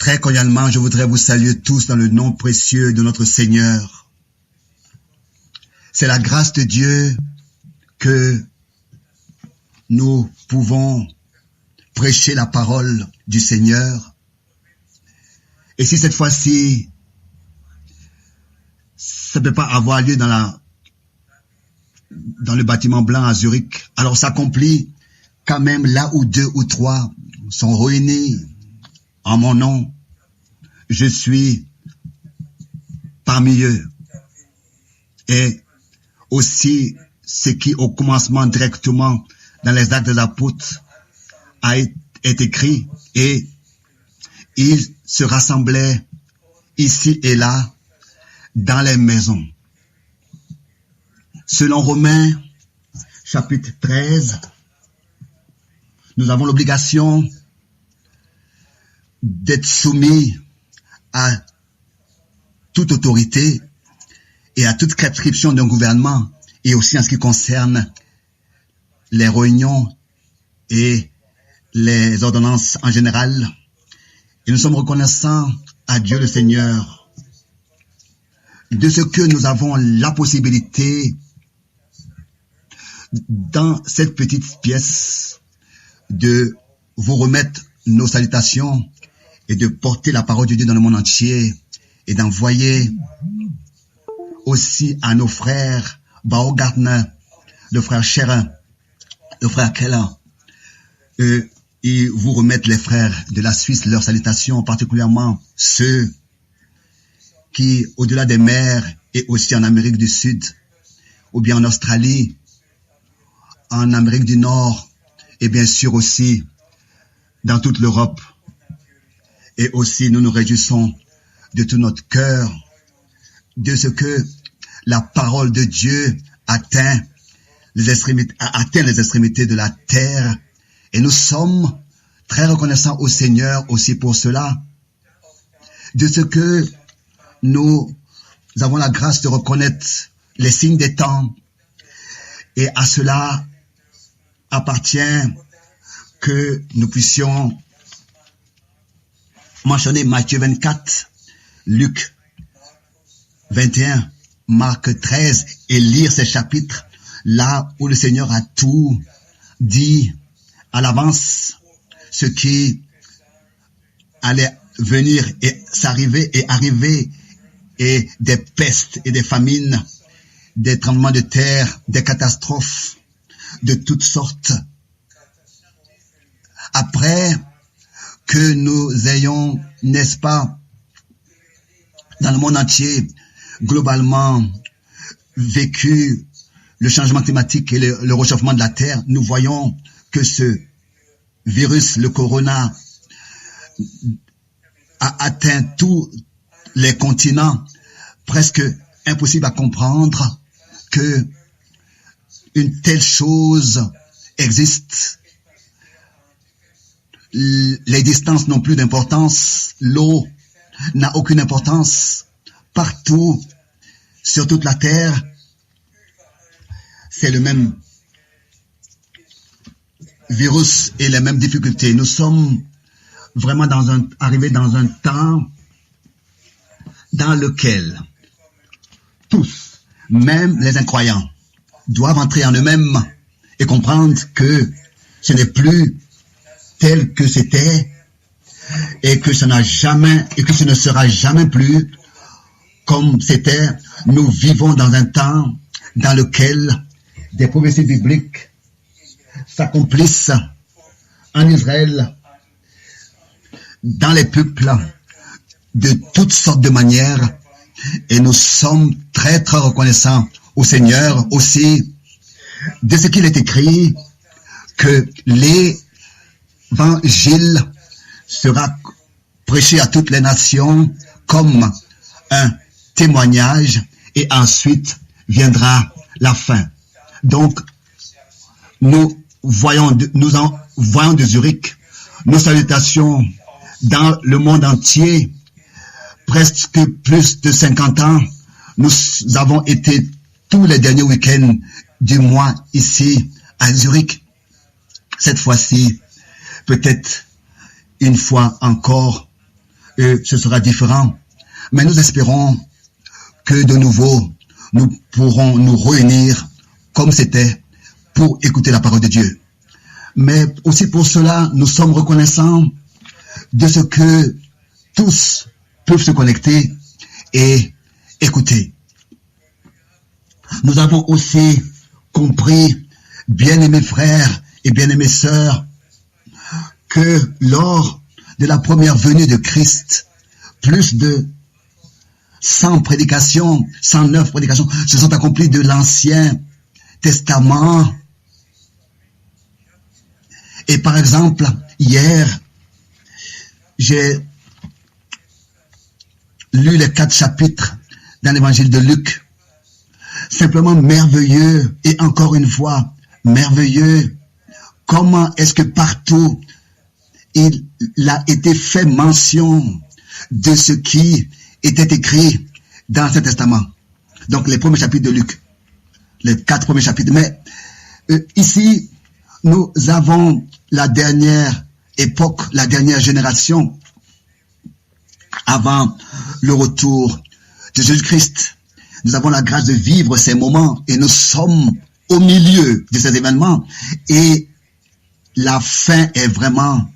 Très cordialement, je voudrais vous saluer tous dans le nom précieux de notre Seigneur. C'est la grâce de Dieu que nous pouvons prêcher la parole du Seigneur. Et si cette fois-ci, ça ne peut pas avoir lieu dans le bâtiment blanc à Zurich, alors s'accomplit quand même là où 2 ou 3 sont réunis en mon nom. Je suis parmi eux. Et aussi ce qui au commencement directement dans les actes des apôtres est écrit, et ils se rassemblaient ici et là dans les maisons. Selon Romains chapitre 13, nous avons l'obligation d'être soumis à toute autorité et à toute prescription d'un gouvernement, et aussi en ce qui concerne les réunions et les ordonnances en général. Et nous sommes reconnaissants à Dieu le Seigneur de ce que nous avons la possibilité dans cette petite pièce de vous remettre nos salutations et de porter la parole de Dieu dans le monde entier, et d'envoyer aussi à nos frères Baumgartner, le frère Scherer, le frère Keller, et vous remettre les frères de la Suisse leurs salutations, particulièrement ceux qui, au-delà des mers et aussi en Amérique du Sud, ou bien en Australie, en Amérique du Nord, et bien sûr aussi dans toute l'Europe. Et aussi nous nous réjouissons de tout notre cœur de ce que la parole de Dieu atteint les extrémités de la terre. Et nous sommes très reconnaissants au Seigneur aussi pour cela, de ce que nous avons la grâce de reconnaître les signes des temps. Et à cela appartient que nous puissions mentionner Matthieu 24, Luc 21, Marc 13, et lire ces chapitres là où le Seigneur a tout dit à l'avance, ce qui allait venir et s'arriver et arriver, et des pestes et des famines, des tremblements de terre, des catastrophes de toutes sortes. Après que nous ayons, n'est-ce pas, dans le monde entier, globalement, vécu le changement climatique et le réchauffement de la terre, nous voyons que ce virus, le corona, a atteint tous les continents. Presque impossible à comprendre que une telle chose existe. Les distances n'ont plus d'importance, l'eau n'a aucune importance. Partout, sur toute la terre, c'est le même virus et les mêmes difficultés. Nous sommes vraiment arrivés dans un temps dans lequel tous, même les incroyants, doivent entrer en eux-mêmes et comprendre que ce n'est plus tel que c'était, et que ce ne sera jamais plus comme c'était. Nous vivons dans un temps dans lequel des prophéties bibliques s'accomplissent en Israël, dans les peuples, de toutes sortes de manières, et nous sommes très très reconnaissants au Seigneur aussi de ce qu'il est écrit, que l'évangile sera prêché à toutes les nations comme un témoignage, et ensuite viendra la fin. Donc, nous voyons de Zurich nos salutations dans le monde entier. Presque plus de 50 ans, nous avons été tous les derniers week-ends du mois ici à Zurich. Cette fois-ci, peut-être une fois encore, ce sera différent. Mais nous espérons que de nouveau, nous pourrons nous réunir comme c'était pour écouter la parole de Dieu. Mais aussi pour cela, nous sommes reconnaissants de ce que tous peuvent se connecter et écouter. Nous avons aussi compris, bien-aimés frères et bien-aimées sœurs, que lors de la première venue de Christ, plus de 109 prédications se sont accomplies de l'Ancien Testament. Et par exemple, hier, j'ai lu les 4 chapitres dans l'évangile de Luc. Simplement merveilleux, et encore une fois, merveilleux. Comment est-ce que partout, il a été fait mention de ce qui était écrit dans l'Ancien Testament. Donc les premiers chapitres de Luc, les 4 premiers chapitres. Mais ici, nous avons la dernière époque, la dernière génération avant le retour de Jésus-Christ. Nous avons la grâce de vivre ces moments et nous sommes au milieu de ces événements. Et la fin est vraiment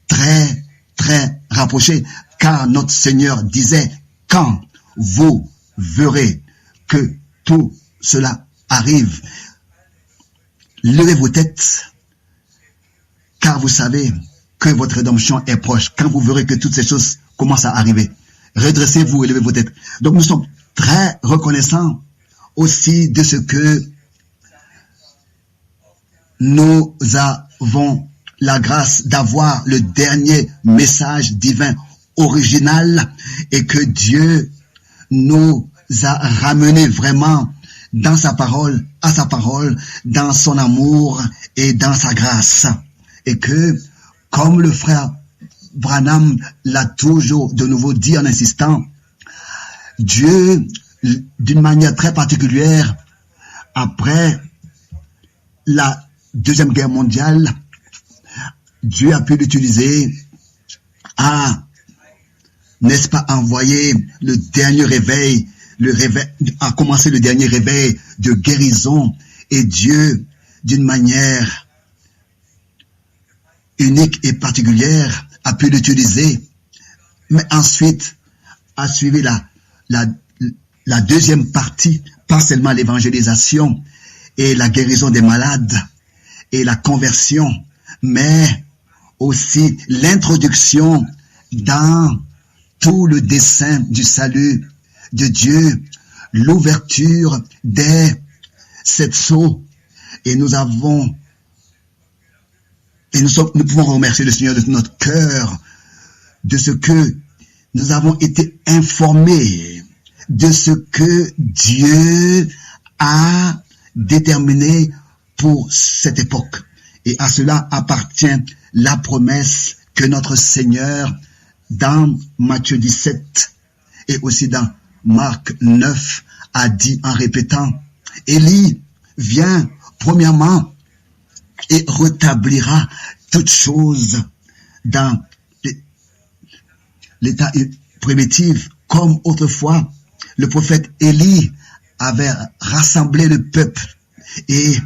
très, très rapprochée, car notre Seigneur disait, quand vous verrez que tout cela arrive, levez vos têtes, car vous savez que votre rédemption est proche. Quand vous verrez que toutes ces choses commencent à arriver, redressez-vous et levez vos têtes. Donc nous sommes très reconnaissants aussi de ce que nous avons la grâce d'avoir le dernier message divin original et que Dieu nous a ramenés vraiment dans sa parole, à sa parole, dans son amour et dans sa grâce. Et que, comme le frère Branham l'a toujours de nouveau dit en insistant, Dieu, d'une manière très particulière, après la Deuxième Guerre mondiale, Dieu a pu l'utiliser à, n'est-ce pas, envoyer le dernier réveil, a commencé le dernier réveil de guérison, et Dieu, d'une manière unique et particulière, a pu l'utiliser, mais ensuite a suivi la deuxième partie, pas seulement l'évangélisation et la guérison des malades et la conversion, mais aussi l'introduction dans tout le dessein du salut de Dieu, l'ouverture des 7 sceaux. Et nous pouvons remercier le Seigneur de tout notre cœur de ce que nous avons été informés de ce que Dieu a déterminé pour cette époque. Et à cela appartient la promesse que notre Seigneur, dans Matthieu 17 et aussi dans Marc 9, a dit en répétant, Élie vient premièrement et rétablira toutes choses dans l'état primitif, comme autrefois le prophète Élie avait rassemblé le peuple et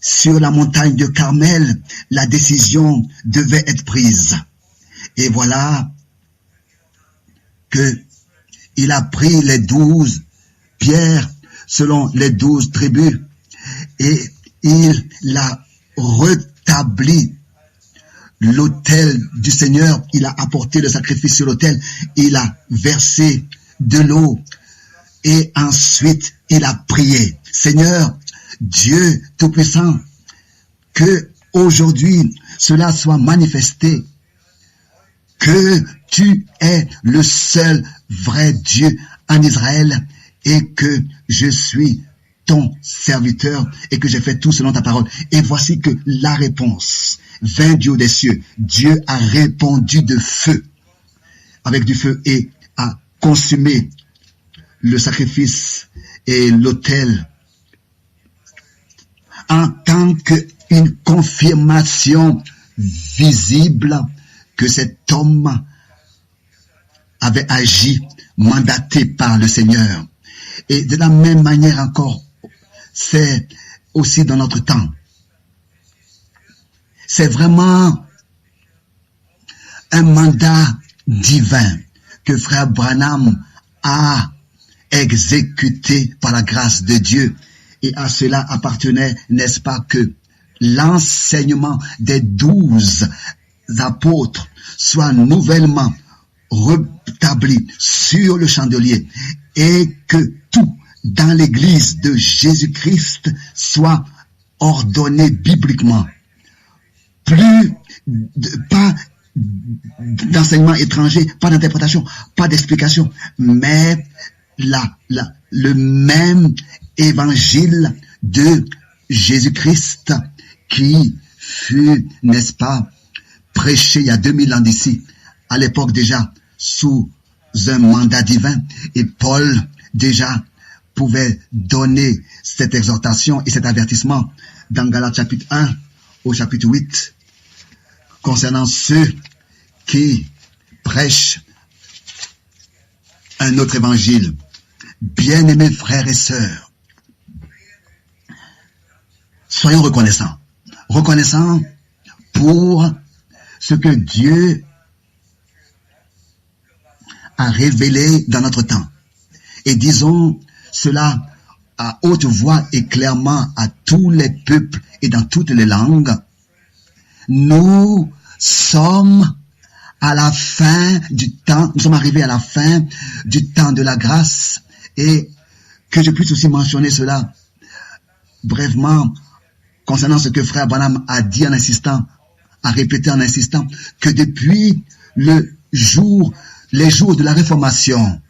sur la montagne de Carmel, la décision devait être prise. Et voilà que il a pris les 12 pierres selon les 12 tribus et il l'a rétabli. L'autel du Seigneur, il a apporté le sacrifice sur l'autel, il a versé de l'eau et ensuite il a prié. Seigneur, Dieu Tout-Puissant, que aujourd'hui cela soit manifesté, que tu es le seul vrai Dieu en Israël et que je suis ton serviteur et que j'ai fait tout selon ta parole. Et voici que la réponse vint du haut des cieux. Dieu a répondu de feu, avec du feu, et a consumé le sacrifice et l'autel en tant qu'une confirmation visible que cet homme avait agi, mandaté par le Seigneur. Et de la même manière encore, c'est aussi dans notre temps. C'est vraiment un mandat divin que frère Branham a exécuté par la grâce de Dieu. Et à cela appartenait, n'est-ce pas, que l'enseignement des 12 apôtres soit nouvellement rétabli sur le chandelier et que tout dans l'église de Jésus-Christ soit ordonné bibliquement. Pas d'enseignement étranger, pas d'interprétation, pas d'explication, mais le même évangile de Jésus-Christ qui fut, n'est-ce pas, prêché il y a 2000 ans d'ici, à l'époque déjà sous un mandat divin, et Paul déjà pouvait donner cette exhortation et cet avertissement dans Galates chapitre 1 au chapitre 8 concernant ceux qui prêchent un autre évangile. Bien-aimés frères et sœurs, soyons reconnaissants. Reconnaissants pour ce que Dieu a révélé dans notre temps. Et disons cela à haute voix et clairement à tous les peuples et dans toutes les langues. Nous sommes à la fin du temps, nous sommes arrivés à la fin du temps de la grâce, et que je puisse aussi mentionner cela brièvement concernant ce que frère Branham a dit en insistant, a répété en insistant, que depuis les jours de la Réformation,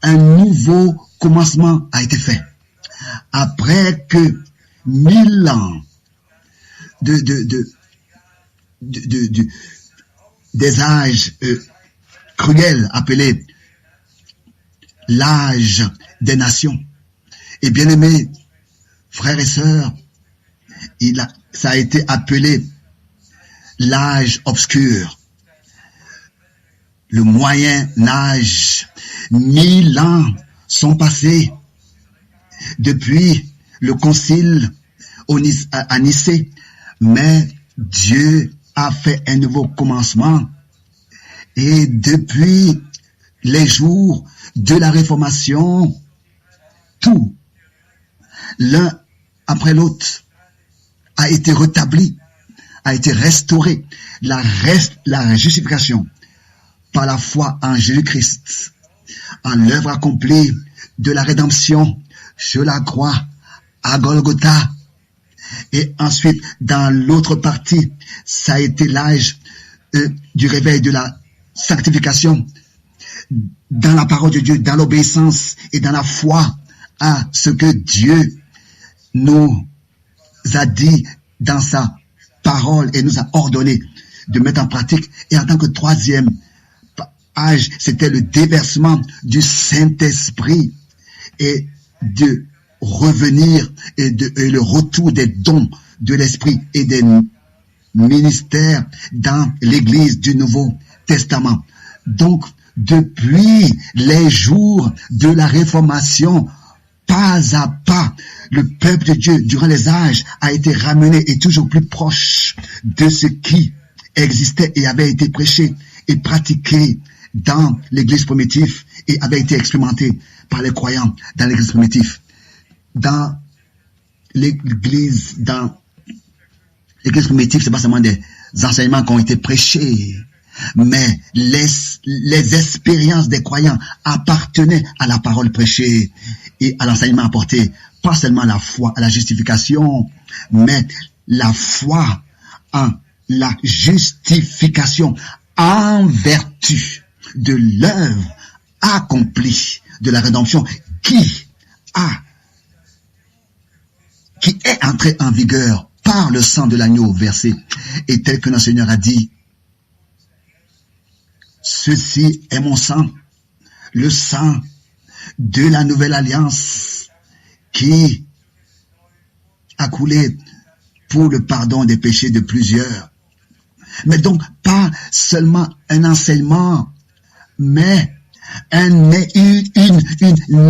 un nouveau commencement a été fait. Après que 1000 ans des âges cruels appelés l'âge des nations. Et bien aimés frères et sœurs, ça a été appelé l'âge obscur, le moyen âge. 1000 ans sont passés depuis le concile à Nicée, mais Dieu a fait un nouveau commencement, et depuis les jours de la Réformation, tout, l'un après l'autre, a été rétabli, a été restauré. La justification par la foi en Jésus-Christ, en l'œuvre accomplie de la rédemption sur la croix à Golgotha. Et ensuite, dans l'autre partie, ça a été l'âge du réveil de la sanctification dans la parole de Dieu, dans l'obéissance et dans la foi à ce que Dieu nous a dit dans sa parole et nous a ordonné de mettre en pratique. Et en tant que troisième âge, c'était le déversement du Saint-Esprit et de revenir et le retour des dons de l'Esprit et des ministères dans l'Église du Nouveau Testament. Donc, depuis les jours de la Réformation, pas à pas, le peuple de Dieu, durant les âges, a été ramené et toujours plus proche de ce qui existait et avait été prêché et pratiqué dans l'Église primitive et avait été expérimenté par les croyants dans l'Église primitive. Dans l'Église primitive, c'est pas seulement des enseignements qui ont été prêchés, mais les expériences des croyants appartenaient à la parole prêchée et à l'enseignement apporté. Pas seulement la foi à la justification, mais la foi en la justification en vertu de l'œuvre accomplie de la rédemption qui est entrée en vigueur par le sang de l'agneau versé. Et tel que notre Seigneur a dit, ceci est mon sang, le sang de la nouvelle alliance qui a coulé pour le pardon des péchés de plusieurs. Mais donc, pas seulement un enseignement, mais une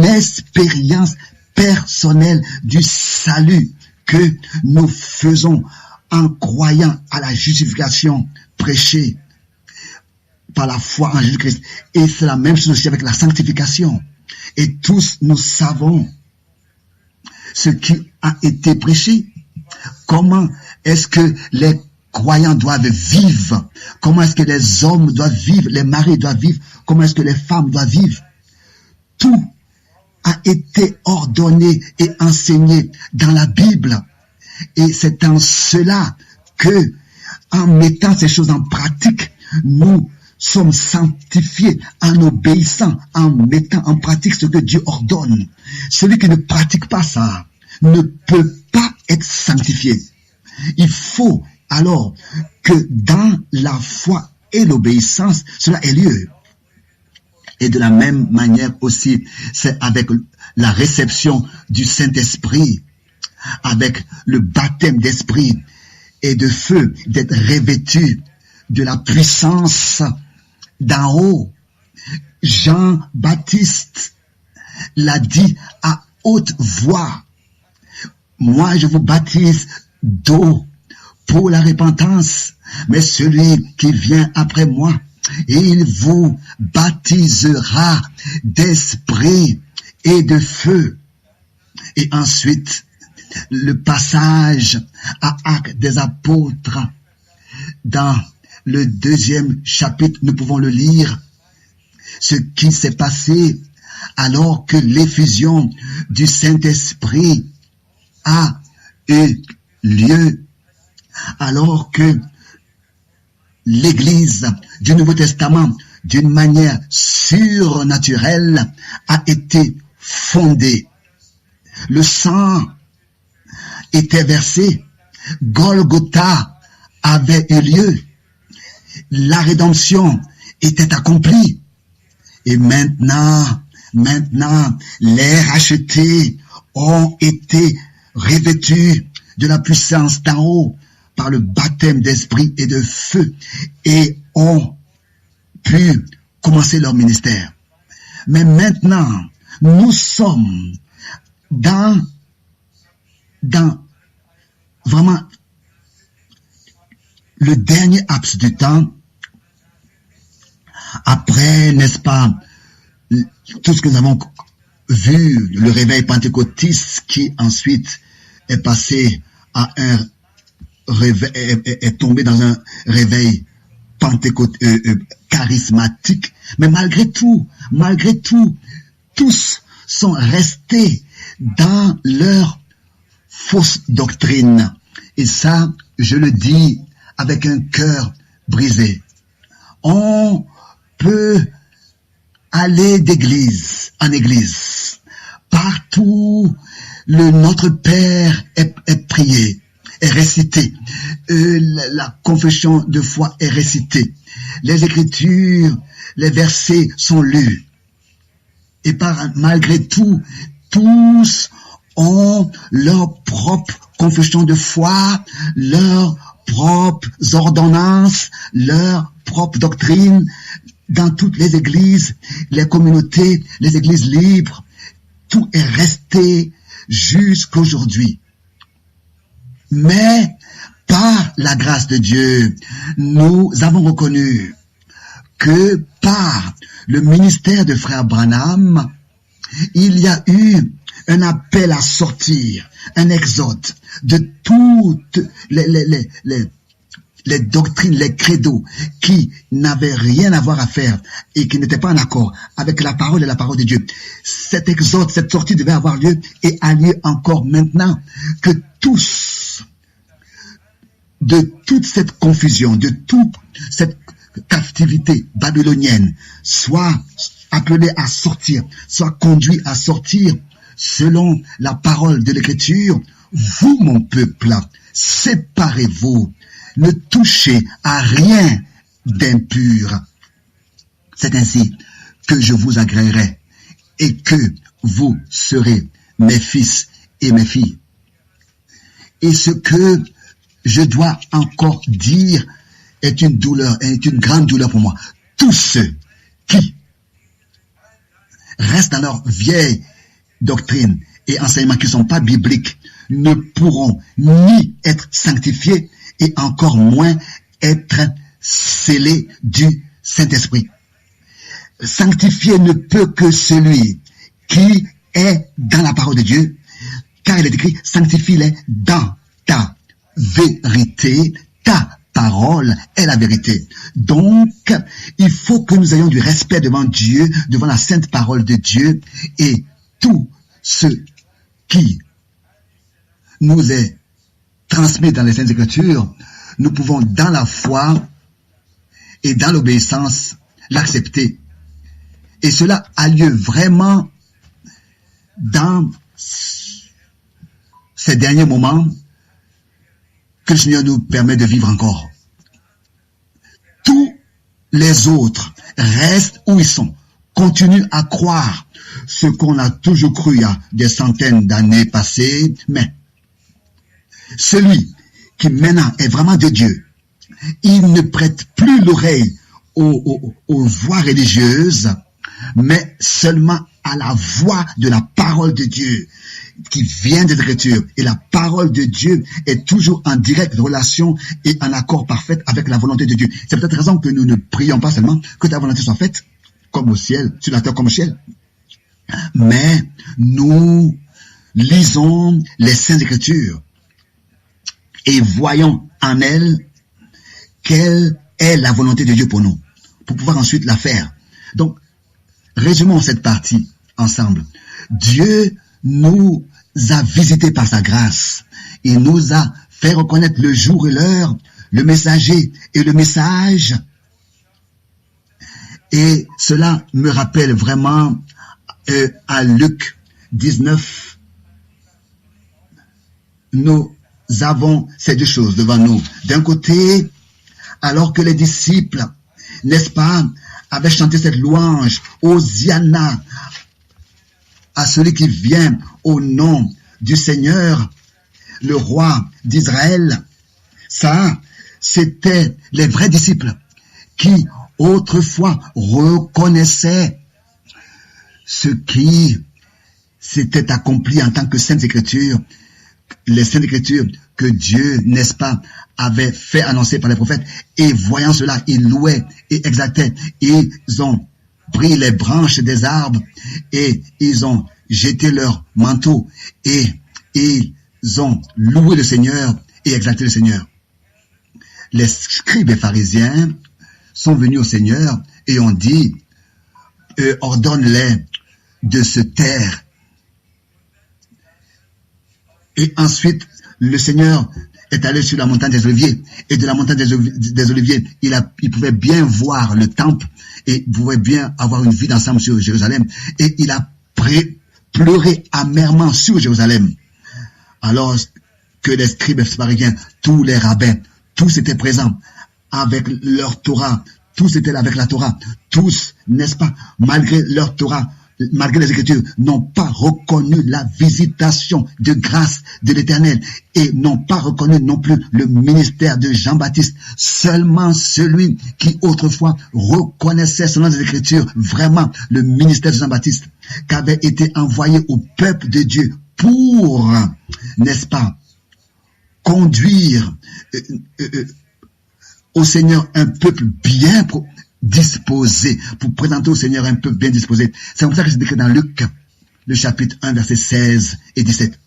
expérience personnelle du salut que nous faisons en croyant à la justification prêchée par la foi en Jésus-Christ. Et c'est la même chose aussi avec la sanctification. Et tous nous savons ce qui a été prêché. Comment est-ce que les croyants doivent vivre? Comment est-ce que les hommes doivent vivre? Les maris doivent vivre? Comment est-ce que les femmes doivent vivre? Tout a été ordonné et enseigné dans la Bible. Et c'est en cela que, en mettant ces choses en pratique, nous sommes sanctifiés en obéissant, en mettant en pratique ce que Dieu ordonne. Celui qui ne pratique pas ça ne peut pas être sanctifié. Il faut alors que dans la foi et l'obéissance, cela ait lieu. Et de la même manière aussi, c'est avec la réception du Saint-Esprit, avec le baptême d'esprit et de feu, d'être revêtu de la puissance d'en haut. Jean-Baptiste l'a dit à haute voix. Moi, je vous baptise d'eau pour la repentance, mais celui qui vient après moi, il vous baptisera d'esprit et de feu. Et ensuite, le passage à Actes des Apôtres, dans le 2e chapitre, nous pouvons le lire, ce qui s'est passé alors que l'effusion du Saint-Esprit a eu lieu, alors que l'Église du Nouveau Testament, d'une manière surnaturelle, a été fondée. Le sang était versé, Golgotha avait eu lieu, la rédemption était accomplie. Et maintenant, les rachetés ont été revêtus de la puissance d'en haut par le baptême d'esprit et de feu et ont pu commencer leur ministère. Mais maintenant, nous sommes dans vraiment le dernier laps du temps, après, n'est-ce pas, tout ce que nous avons vu, le réveil pentecôtiste qui ensuite est passé à un réveil, est tombé dans un réveil charismatique. Mais malgré tout, tous sont restés dans leur fausse doctrine. Et ça, je le dis avec un cœur brisé. On peut aller d'église en église. Partout, notre Père est prié, est récité. La confession de foi est récitée. Les Écritures, les versets sont lus. Et malgré tout, tous ont leur propre confession de foi, leurs propres ordonnances, leur propre doctrine. Dans toutes les églises, les communautés, les églises libres, tout est resté jusqu'aujourd'hui. Mais par la grâce de Dieu, nous avons reconnu que par le ministère de Frère Branham, il y a eu un appel à sortir, un exode de toutes les doctrines, les credos qui n'avaient rien à voir à faire et qui n'étaient pas en accord avec la parole et la parole de Dieu. Cet exode, cette sortie devait avoir lieu et a lieu encore maintenant, que tous, de toute cette confusion, de toute cette captivité babylonienne, soient appelés à sortir, soient conduits à sortir selon la parole de l'Écriture. Vous, mon peuple, séparez-vous. Ne touchez à rien d'impur. C'est ainsi que je vous agréerai et que vous serez mes fils et mes filles. Et ce que je dois encore dire est une douleur, est une grande douleur pour moi. Tous ceux qui restent dans leur vieille doctrine et enseignements qui ne sont pas bibliques ne pourront ni être sanctifiés et encore moins être scellés du Saint-Esprit. Sanctifié ne peut que celui qui est dans la parole de Dieu, car il est écrit, sanctifie-les dans ta vérité, ta parole est la vérité. Donc, il faut que nous ayons du respect devant Dieu, devant la sainte parole de Dieu, et tout ce qui nous est transmis dans les Saintes Écritures, nous pouvons dans la foi et dans l'obéissance l'accepter. Et cela a lieu vraiment dans ces derniers moments que le Seigneur nous permet de vivre encore. Tous les autres restent où ils sont, continuent à croire ce qu'on a toujours cru il y a des centaines d'années passées, mais celui qui maintenant est vraiment de Dieu, il ne prête plus l'oreille aux voix religieuses, mais seulement à la voix de la parole de Dieu qui vient des Écritures. Et la parole de Dieu est toujours en directe relation et en accord parfait avec la volonté de Dieu. C'est peut-être raison que nous ne prions pas seulement que ta volonté soit faite comme au ciel, sur la terre comme au ciel. Mais nous lisons les Saintes Écritures et voyons en elles quelle est la volonté de Dieu pour nous, pour pouvoir ensuite la faire. Donc, résumons cette partie ensemble. Dieu nous a visités par sa grâce. Il nous a fait reconnaître le jour et l'heure, le messager et le message. Et cela me rappelle vraiment à Luc 19. Nous avons ces deux choses devant nous. D'un côté, alors que les disciples, n'est-ce pas, avaient chanté cette louange, Hosiana, à celui qui vient au nom du Seigneur, le roi d'Israël. Ça, c'était les vrais disciples qui autrefois reconnaissaient ce qui s'était accompli en tant que Saintes Écritures, les Saintes Écritures que Dieu, n'est-ce pas, avait fait annoncer par les prophètes. Et voyant cela, ils louaient et exaltaient. Ils ont pris les branches des arbres et ils ont jeté leurs manteaux et ils ont loué le Seigneur et exalté le Seigneur. Les scribes et pharisiens sont venus au Seigneur et ont dit, ordonne-les de se taire. Et ensuite, le Seigneur est allé sur la montagne des Oliviers. Et de la montagne des Oliviers, il pouvait bien voir le temple et il pouvait bien avoir une vie d'ensemble sur Jérusalem. Et il a pleuré amèrement sur Jérusalem. Alors que les scribes et pharisiens, tous les rabbins, tous étaient présents avec leur Torah. Tous étaient là avec la Torah. Tous, n'est-ce pas, malgré leur Torah, malgré les Écritures, n'ont pas reconnu la visitation de grâce de l'Éternel et n'ont pas reconnu non plus le ministère de Jean-Baptiste. Seulement celui qui autrefois reconnaissait selon les Écritures vraiment le ministère de Jean-Baptiste qu'avait été envoyé au peuple de Dieu pour, n'est-ce pas, conduire au Seigneur un peuple bien disposé, pour présenter au Seigneur un peuple bien disposé. C'est comme ça que c'est écrit dans Luc, le chapitre 1, versets 16 et 17.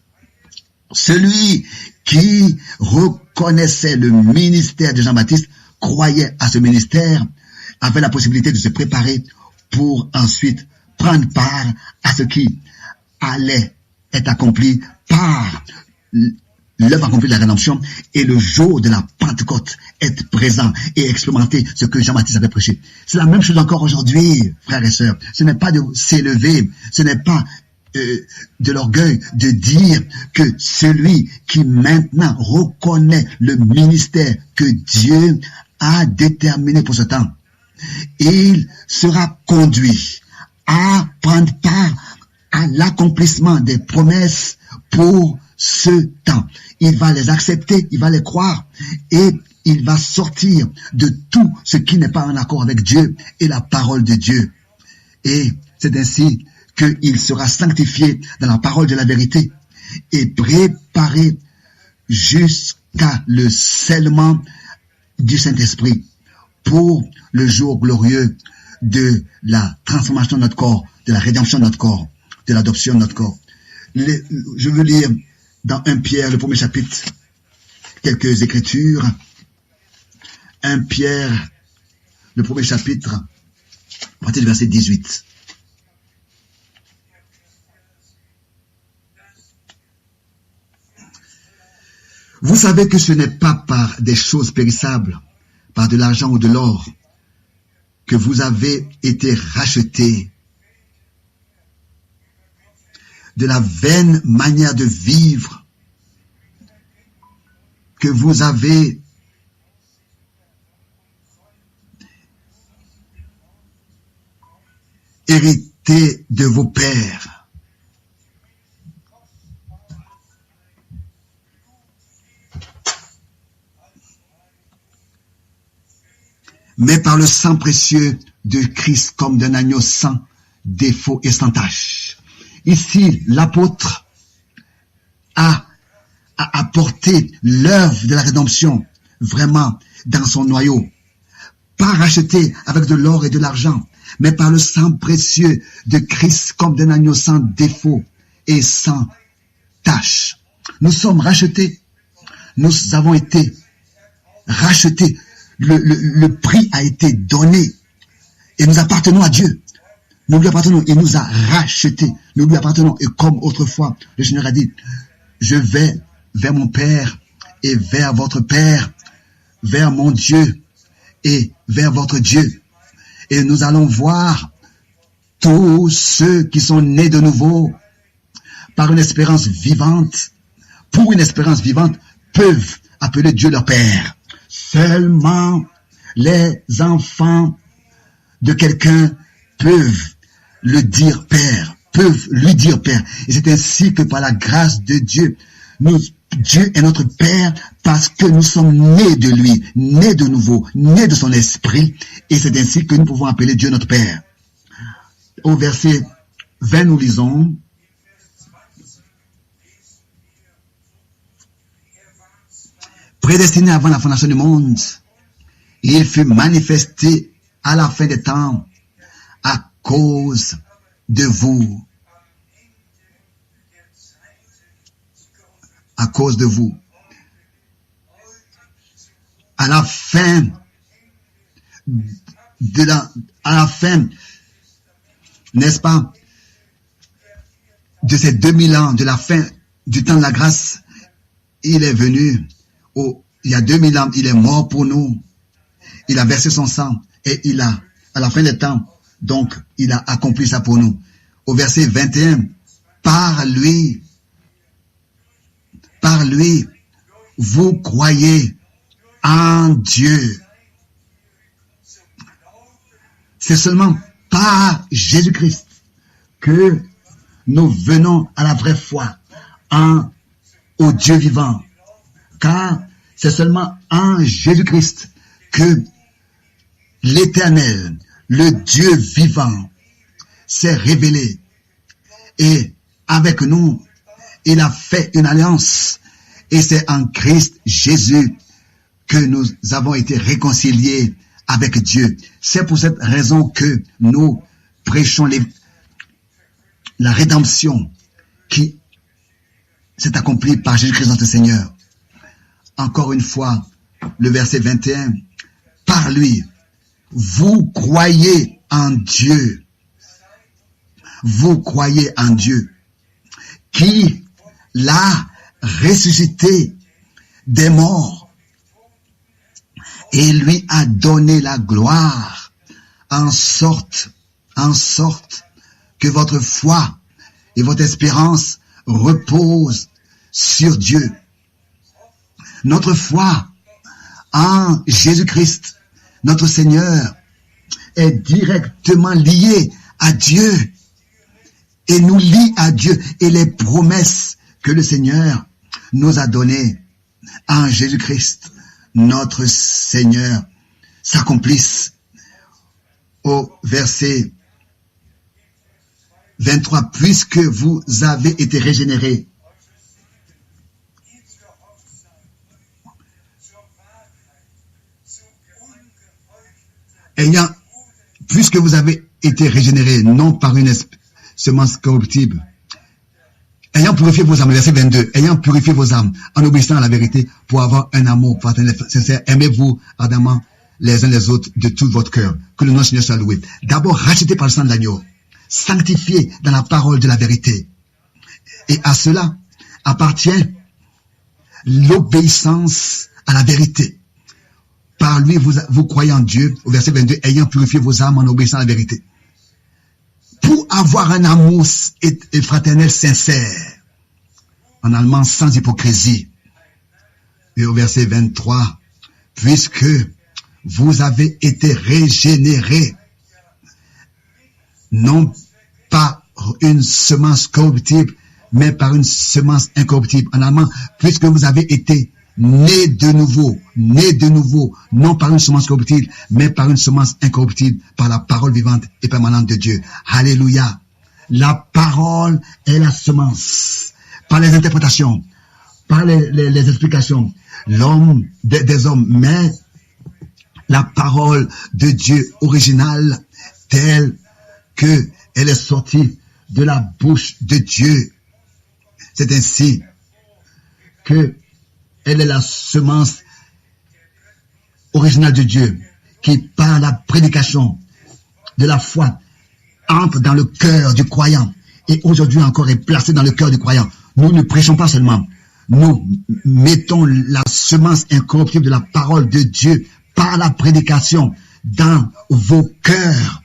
Celui qui reconnaissait le ministère de Jean-Baptiste, croyait à ce ministère, avait la possibilité de se préparer pour ensuite prendre part à ce qui allait être accompli par l'œuvre accomplie de la rédemption, et le jour de la Pentecôte, être présent et expérimenter ce que Jean-Baptiste avait prêché. C'est la même chose encore aujourd'hui, frères et sœurs. Ce n'est pas de s'élever, ce n'est pas de l'orgueil de dire que celui qui maintenant reconnaît le ministère que Dieu a déterminé pour ce temps, il sera conduit à prendre part à l'accomplissement des promesses pour ce temps. Il va les accepter, il va les croire et il va sortir de tout ce qui n'est pas en accord avec Dieu et la parole de Dieu. Et c'est ainsi qu'il sera sanctifié dans la parole de la vérité et préparé jusqu'à le scellement du Saint-Esprit pour le jour glorieux de la transformation de notre corps, de la rédemption de notre corps, de l'adoption de notre corps. Je veux lire dans 1 Pierre, le premier chapitre, quelques écritures. 1 Pierre, le premier chapitre, à partir du verset 18. Vous savez que ce n'est pas par des choses périssables, par de l'argent ou de l'or, que vous avez été rachetés de la vaine manière de vivre que vous avez hérité de vos pères. Mais par le sang précieux de Christ comme d'un agneau sans défaut et sans tache. Ici, l'apôtre a apporté l'œuvre de la rédemption vraiment dans son noyau. Pas racheté avec de l'or et de l'argent, mais par le sang précieux de Christ comme d'un agneau sans défaut et sans tache. Nous sommes rachetés. Nous avons été rachetés. Le prix a été donné et nous appartenons à Dieu. Nous lui appartenons, il nous a rachetés. Nous lui appartenons et comme autrefois, le Seigneur a dit, je vais vers mon Père et vers votre Père, vers mon Dieu et vers votre Dieu. Et nous allons voir tous ceux qui sont nés de nouveau par une espérance vivante, pour une espérance vivante, peuvent appeler Dieu leur Père. Seulement les enfants de quelqu'un peuvent le dire Père, peuvent lui dire Père. Et c'est ainsi que par la grâce de Dieu, Dieu est notre Père parce que nous sommes nés de lui, nés de nouveau, nés de son esprit. Et c'est ainsi que nous pouvons appeler Dieu notre Père. Au verset 20, nous lisons, prédestiné avant la fondation du monde, il fut manifesté à la fin des temps à cause de vous. À cause de vous. À la fin n'est-ce pas, de ces 2000 ans, de la fin du temps de la grâce, il est venu, il y a 2000 ans, il est mort pour nous, il a versé son sang, et il a, à la fin des temps, donc, il a accompli ça pour nous. Au verset 21, par lui, vous croyez en Dieu. C'est seulement par Jésus-Christ que nous venons à la vraie foi au Dieu vivant. Car c'est seulement en Jésus-Christ que l'Éternel, le Dieu vivant, s'est révélé. Et avec nous, il a fait une alliance. Et c'est en Christ Jésus que nous avons été réconciliés avec Dieu. C'est pour cette raison que nous prêchons la rédemption qui s'est accomplie par Jésus-Christ notre Seigneur. Encore une fois, le verset 21, par lui, vous croyez en Dieu. Vous croyez en Dieu qui l'a ressuscité des morts et lui a donné la gloire en sorte que votre foi et votre espérance reposent sur Dieu. Notre foi en Jésus-Christ, notre Seigneur, est directement liée à Dieu et nous lie à Dieu et les promesses que le Seigneur nous a données en Jésus-Christ, notre Seigneur, s'accomplissent. Au verset 23, puisque vous avez été régénérés. Puisque vous avez été régénérés, non par une semence corruptible, ayant purifié vos âmes, verset 22, ayant purifié vos âmes, en obéissant à la vérité, pour avoir un amour fraternel sincère, aimez-vous ardemment les uns les autres de tout votre cœur. Que le nom du Seigneur soit loué. D'abord, racheté par le sang de l'agneau, sanctifié dans la parole de la vérité. Et à cela appartient l'obéissance à la vérité. Par lui, vous croyez en Dieu, au verset 22, ayant purifié vos âmes en obéissant à la vérité. Pour avoir un amour et fraternel sincère, en allemand sans hypocrisie. Et au verset 23, puisque vous avez été régénérés, non par une semence corruptible, mais par une semence incorruptible. En allemand, puisque vous avez été nés de nouveau, non par une semence corruptible, mais par une semence incorruptible, par la parole vivante et permanente de Dieu. Alléluia. La parole est la semence. Par les interprétations, par les explications, l'homme des hommes, mais la parole de Dieu originale, telle que elle est sortie de la bouche de Dieu. C'est ainsi que elle est la semence originale de Dieu qui, par la prédication de la foi, entre dans le cœur du croyant et aujourd'hui encore est placée dans le cœur du croyant. Nous ne prêchons pas seulement, nous mettons la semence incorruptible de la parole de Dieu par la prédication dans vos cœurs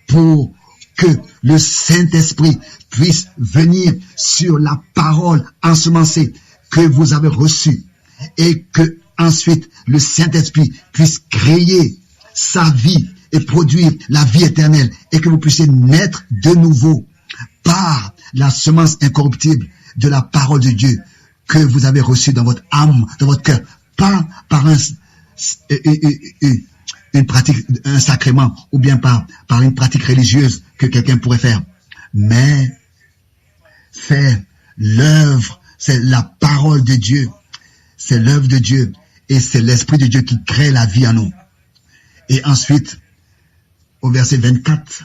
pour que le Saint-Esprit puisse venir sur la parole ensemencée que vous avez reçue et que ensuite le Saint-Esprit puisse créer sa vie et produire la vie éternelle et que vous puissiez naître de nouveau par la semence incorruptible de la parole de Dieu que vous avez reçue dans votre âme, dans votre cœur, pas par une pratique, un sacrement ou bien par une pratique religieuse que quelqu'un pourrait faire, mais c'est l'œuvre, c'est la parole de Dieu, c'est l'œuvre de Dieu et c'est l'Esprit de Dieu qui crée la vie en nous. Et ensuite, au verset 24,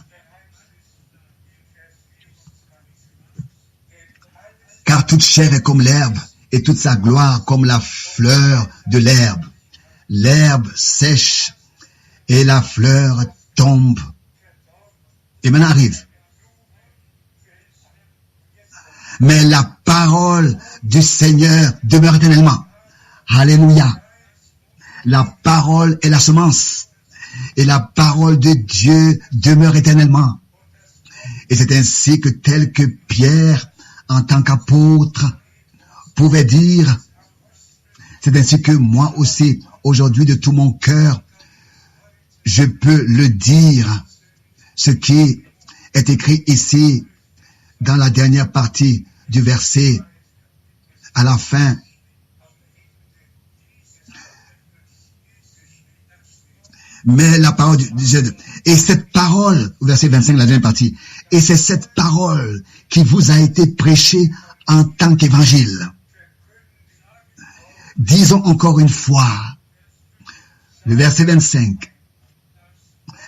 car toute chair est comme l'herbe et toute sa gloire comme la fleur de l'herbe. L'herbe sèche et la fleur tombe. Et maintenant arrive. Mais la parole du Seigneur demeure éternellement. Alléluia. La parole est la semence. Et la parole de Dieu demeure éternellement. Et c'est ainsi que tel que Pierre, en tant qu'apôtre, pouvait dire, c'est ainsi que moi aussi, aujourd'hui, de tout mon cœur, je peux le dire, ce qui est écrit ici, dans la dernière partie du verset, à la fin. Mais la parole et cette parole, verset 25, la deuxième partie, et c'est cette parole qui vous a été prêchée en tant qu'évangile. Disons encore une fois, le verset 25,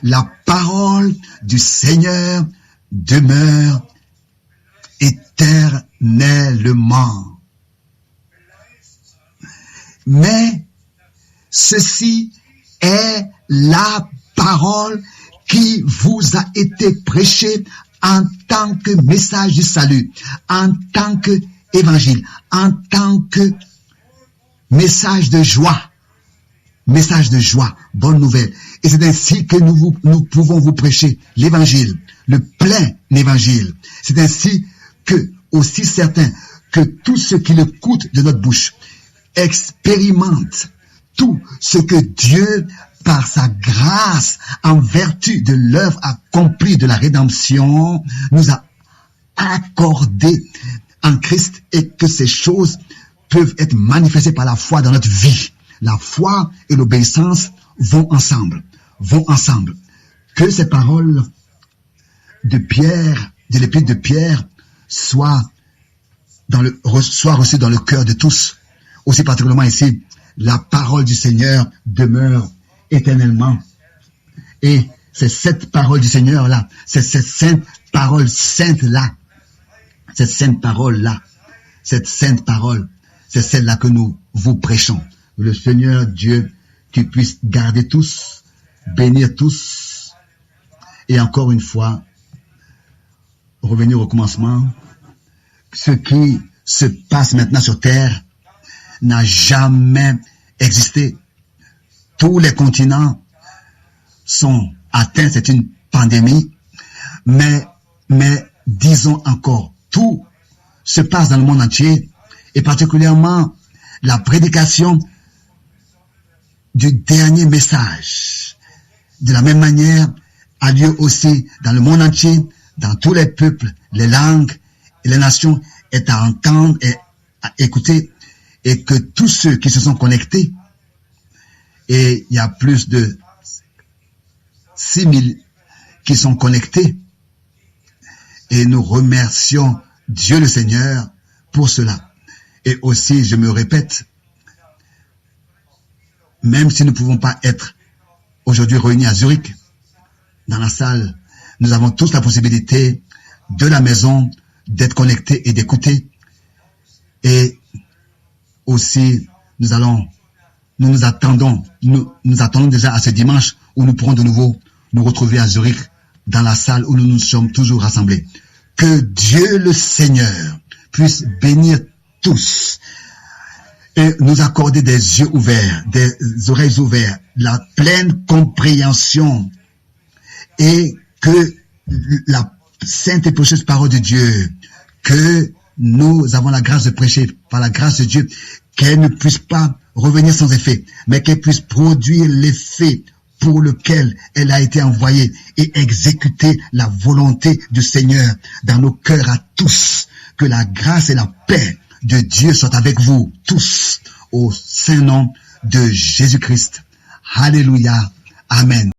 la parole du Seigneur demeure éternellement. Mais ceci est la parole qui vous a été prêchée en tant que message du salut, en tant que évangile, en tant que message de joie, bonne nouvelle. Et c'est ainsi que nous pouvons vous prêcher l'évangile, le plein évangile. C'est ainsi que, aussi certain que tout ce qui le coûte de notre bouche expérimente tout ce que Dieu, par sa grâce, en vertu de l'œuvre accomplie de la rédemption, nous a accordé en Christ et que ces choses peuvent être manifestées par la foi dans notre vie. La foi et l'obéissance vont ensemble. Que ces paroles de Pierre de l'épître de Pierre soit reçu dans le cœur de tous. Aussi particulièrement ici, la parole du Seigneur demeure éternellement. Et c'est cette parole du Seigneur-là, c'est cette sainte parole sainte-là, cette sainte parole-là, cette sainte parole, c'est celle-là que nous vous prêchons. Le Seigneur Dieu, qui puisse garder tous, bénir tous, et encore une fois, revenir au commencement. Ce qui se passe maintenant sur terre n'a jamais existé. Tous les continents sont atteints, c'est une pandémie, mais disons encore, tout se passe dans le monde entier, et particulièrement la prédication du dernier message. De la même manière, a lieu aussi dans le monde entier, dans tous les peuples, les langues et les nations, est à entendre et à écouter, et que tous ceux qui se sont connectés, et il y a plus de 6000 qui sont connectés, et nous remercions Dieu le Seigneur pour cela. Et aussi, je me répète, même si nous ne pouvons pas être aujourd'hui réunis à Zurich, dans la salle, nous avons tous la possibilité de la maison d'être connectés et d'écouter. Et aussi, nous attendons déjà à ce dimanche où nous pourrons de nouveau nous retrouver à Zurich, dans la salle où nous nous sommes toujours rassemblés. Que Dieu le Seigneur puisse bénir tous et nous accorder des yeux ouverts, des oreilles ouvertes, la pleine compréhension, et que la sainte et précieuse parole de Dieu, que nous avons la grâce de prêcher par la grâce de Dieu, qu'elle ne puisse pas revenir sans effet, mais qu'elle puisse produire l'effet pour lequel elle a été envoyée et exécuter la volonté du Seigneur dans nos cœurs à tous. Que la grâce et la paix de Dieu soient avec vous tous, au saint nom de Jésus-Christ. Alléluia. Amen.